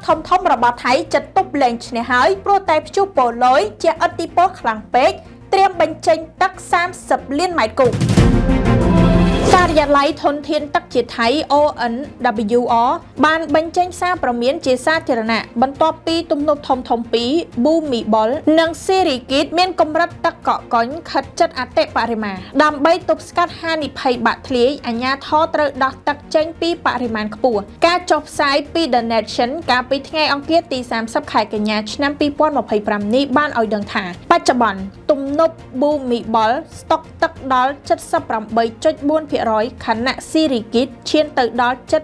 ធំៗរបស់ថៃចាត់ទុកលែងឈ្នះហើយព្រោះតែព្យុះប៉ូឡូយជាឥទ្ធិពលខ្លាំងពេកត្រៀមបញ្ចេញទឹក30លានម៉ែត្រគូបការិយាល័យធនធានទឹកជាថៃ ONWR បានបញ្ចេញសារព្រមានជាសាធារណៈបន្ទាប់ពីទំនប់ធំៗពីរ Bhumibol និង Sirikit មានកម្រិតទឹកកកកុញខិតជិតអតិបរិមាដើម្បីទប់ស្កាត់ហានិភ័យបាក់ធ្លាយអាជ្ញាធរត្រូវដោះទឹកចេញពីបរិមាណខ្ពស់ការចុះផ្សាយពី The Nation កាលពីថ្ងៃអង្គារទី30ខែកញ្ញាឆ្នាំ2025នេះបានឲ្យដឹងថាបច្ចុប្បន្នទំនប់ Bhumibol ស្តុកទឹកដល់ 78.4% ខណៈ Sirikit ឈានទៅដល់ជិត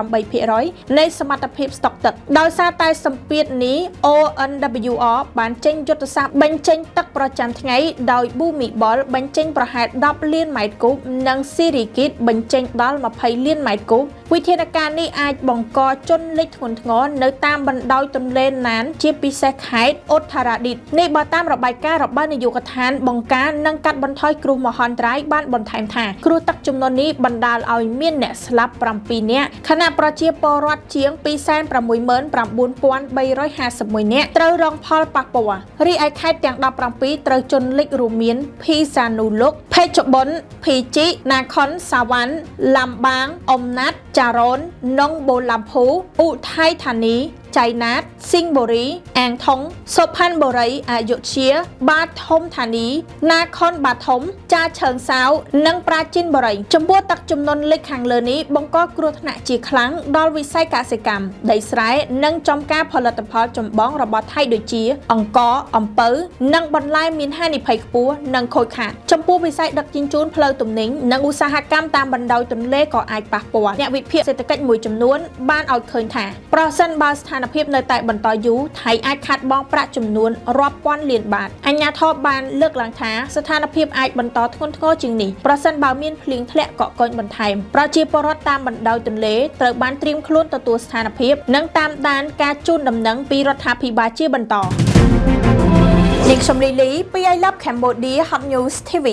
88% នៃសមត្ថភាពស្តុកទឹកដោយសារតែសម្ពាធនេះ ONWR បានចេញយុទ្ធសាស្ត្របញ្ចេញទឹកប្រចាំថ្ងៃដោយ Bhumibol បញ្ចេញប្រហែល10លានម៉ែត្រគូបនិង Sirikit បញ្ចេញដល់20លានម៉ែត្រគូបវិធានការនេះអាចបង្កជន់លិចធ្ងន់ធ្ងរនៅតាមបណ្ដោយទន្លេណានជាពិសេសខេត្តឧត្តរឌិតនេះបើតាមរបាយការណ៍របស់នាយកដ្ឋានបង្ការនិងកាត់បន្ថយគ្រោះមហន្តរាយបានបន្ថែមថាគ្រោះទឹកចំនួននេះបណ្ដាលឲ្យមានអ្នកស្លាប់7នាក់ខណៈប្រជាពលរដ្ឋជាង 269,351 នាក់ត្រូវរងផលប៉ះពាល់រីឯខេត្តទាំង17ត្រូវជន់លិចរួមមានភីសានូលុកភេជ្ជបុណ្យភីជីណាខុនសាវ៉ាន់ឡាំបាងអំណាត់ចារ៉ូននងបូឡាំភូឧថៃធានីចៃណាតស៊ីងបូរីអាងថុងសុផាន់បូរីអយុធ្យាបាធំធានីណាខុនបាធំចាឈើងសាវនិងប្រាជិនបូរីចំពោះទឹកជំនន់លិចខាងលើនេះបង្កគ្រោះថ្នាក់ជាខ្លាំងដល់វិស័យកសិកម្មដីស្រែនិងចំការផលិតផលចម្បងរបស់ថៃដូចជាអង្ករអំពៅនិងបន្លែមានហានិភ័យខ្ពស់និងខូចខាតចំពោះវិស័យដឹកជញ្ជូនផ្លូវទំនិញនិងឧស្សាហកម្មតាមបណ្ដោយទន្លេក៏អាចប៉ះពាល់អ្នកវិភាគសេដ្ឋកិច្ចមួយចំនួនបានឲ្យឃើញថាប្រសិនបើស្ថានភាពនៅតែបន្តយូរថៃអាចខាត់បងប្រាក់ចំនួនរាប់ពាន់លានបាតអាជ្ញាធរបានលើកឡើងថាស្ថានភាពអាចបន្តធ្ងន់ធ្ងរជាងនេះប្រសិនបើមានភ្លៀងធ្លាក់កកកុញបន្ថែមប្រជាពលរដ្ឋតាមបណ្ដោយទន្លេត្រូវបានត្រៀមខ្លួនទទួលស្ថានភាពនិងតាមដានការជូនដំណឹងពីរដ្ឋាភិបាលជាបន្តនាងសំលីលីពី I Love Cambodia Hot News TV